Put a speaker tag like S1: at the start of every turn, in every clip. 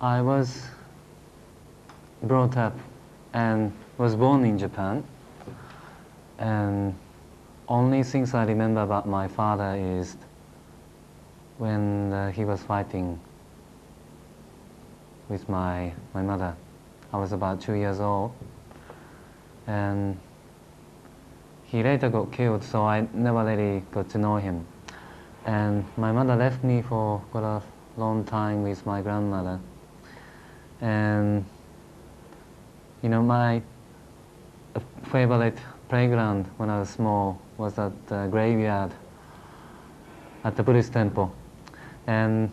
S1: I was brought up and was born in Japan, and only things I remember about my father is when he was fighting with my mother. I was about 2 years old, and he later got killed, so I never really got to know him. And my mother left me for quite a long time with my grandmother. And you know, my favorite playground when I was small was at the graveyard at the Buddhist temple, and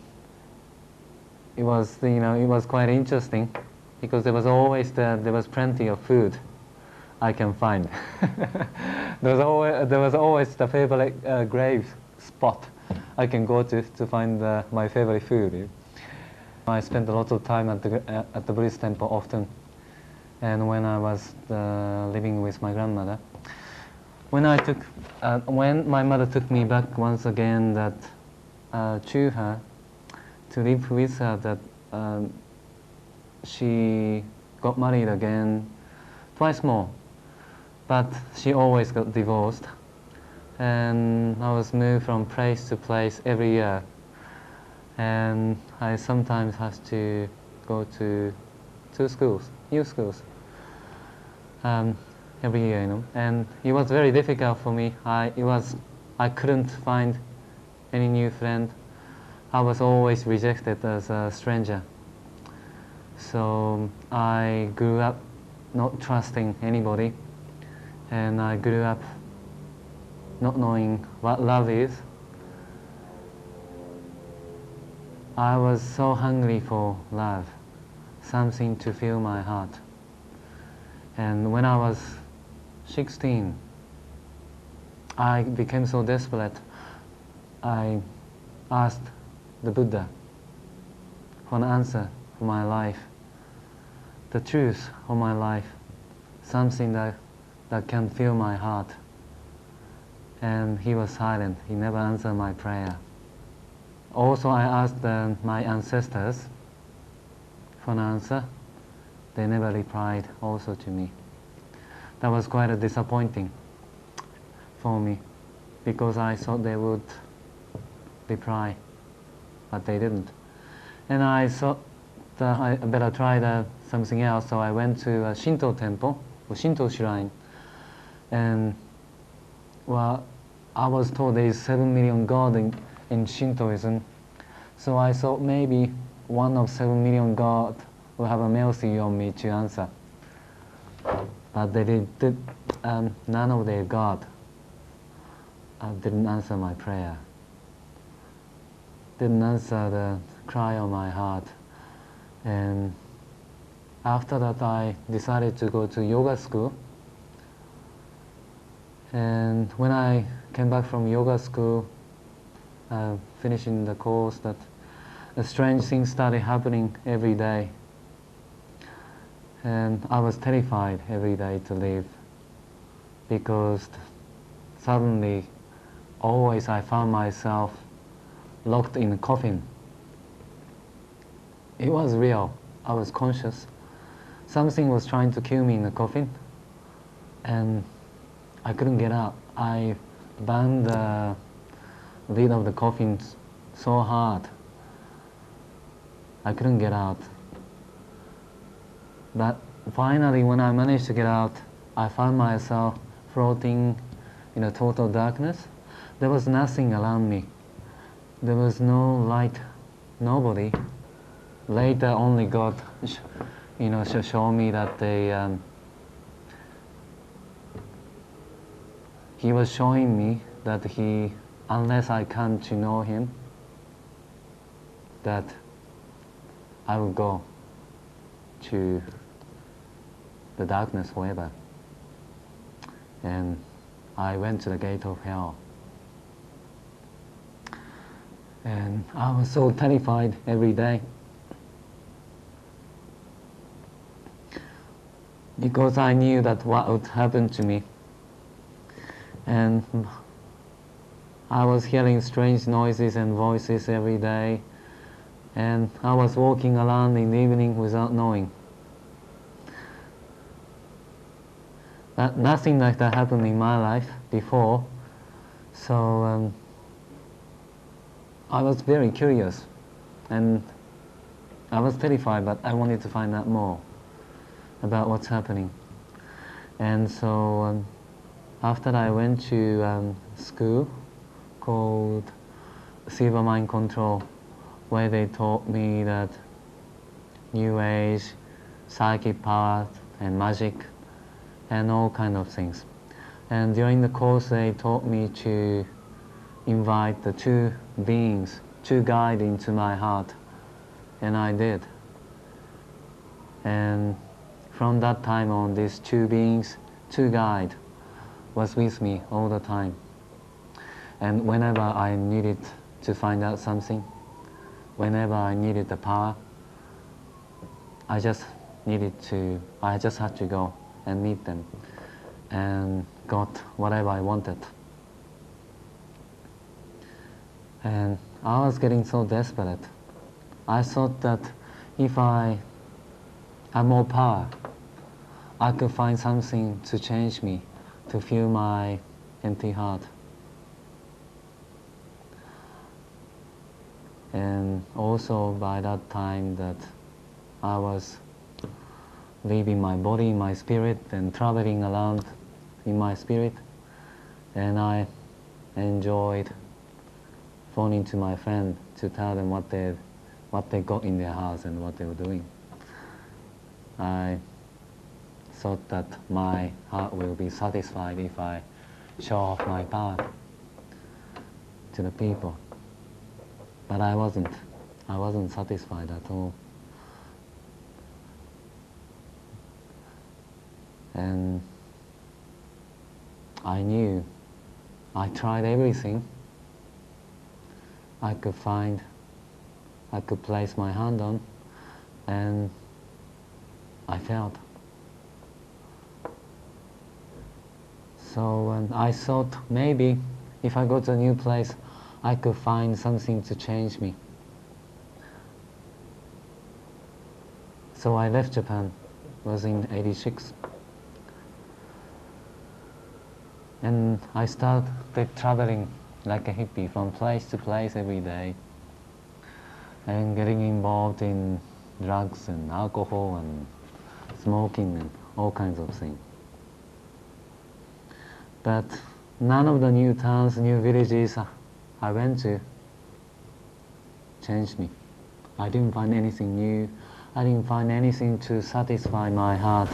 S1: it was, you know, it was quite interesting because there was plenty of food I can find. there was always the favorite grave spot I can go to find my favorite food. I spent a lot of time at the Buddhist temple often, and when I was living with my grandmother, when my mother took me back once again to her to live with her, that she got married again twice more, but she always got divorced, and I was moved from place to place every year. And I sometimes have to go to schools, new schools, every year, you know. And it was very difficult for me. I couldn't find any new friend. I was always rejected as a stranger. So I grew up not trusting anybody, and I grew up not knowing what love is. I was so hungry for love, something to fill my heart. And when I was 16, I became so desperate. I asked the Buddha for an answer for my life, the truth of my life, something that can fill my heart. And he was silent. He never answered my prayer. Also, I asked my ancestors for an answer. They never replied also to me. That was quite a disappointing for me, because I thought they would reply, but they didn't. And I thought that I better try something else, so I went to a Shinto temple, or Shinto shrine, and well, I was told there is 7 million gods in Shintoism, so I thought maybe one of 7 million gods will have a mercy on me to answer. But none of their gods didn't answer my prayer, didn't answer the cry of my heart. And after that, I decided to go to yoga school. And when I came back from yoga school, finishing the course, that strange things started happening every day, and I was terrified every day to live, because suddenly, always I found myself locked in a coffin. It was real. I was conscious. Something was trying to kill me in the coffin, and I couldn't get out. I banged the lid of the coffin so hard, I couldn't get out. But finally, when I managed to get out, I found myself floating in a total darkness. There was nothing around me. There was no light, nobody. later only God, show me that He was showing me that unless I come to know Him, that I will go to the darkness forever. And I went to the gate of hell. And I was so terrified every day, because I knew that what would happen to me. And I was hearing strange noises and voices every day, and I was walking around in the evening without knowing. But nothing like that happened in my life before, so I was very curious, and I was terrified, but I wanted to find out more about what's happening. And so after I went to school called Silver Mind Control, where they taught me that New Age, psychic power and magic and all kind of things. And during the course they taught me to invite the two beings, two guides into my heart, and I did. And from that time on, these two beings, two guides, was with me all the time. And whenever I needed to find out something, whenever I needed the power, I just had to go and meet them and got whatever I wanted. And I was getting so desperate. I thought that if I had more power, I could find something to change me, to fill my empty heart. And also by that time that I was leaving my body, my spirit, and traveling around in my spirit, and I enjoyed phoning to my friend to tell them what they got in their house and what they were doing. I thought that my heart will be satisfied if I show off my power to the people. But I wasn't satisfied at all. And I knew, I tried everything I could find, I could place my hand on, and I failed. So I thought maybe if I go to a new place, I could find something to change me. So I left Japan, it was in '86. And I started traveling like a hippie from place to place every day, and getting involved in drugs and alcohol and smoking and all kinds of things. But none of the new towns, new villages I went to changed me. I didn't find anything new. I didn't find anything to satisfy my heart.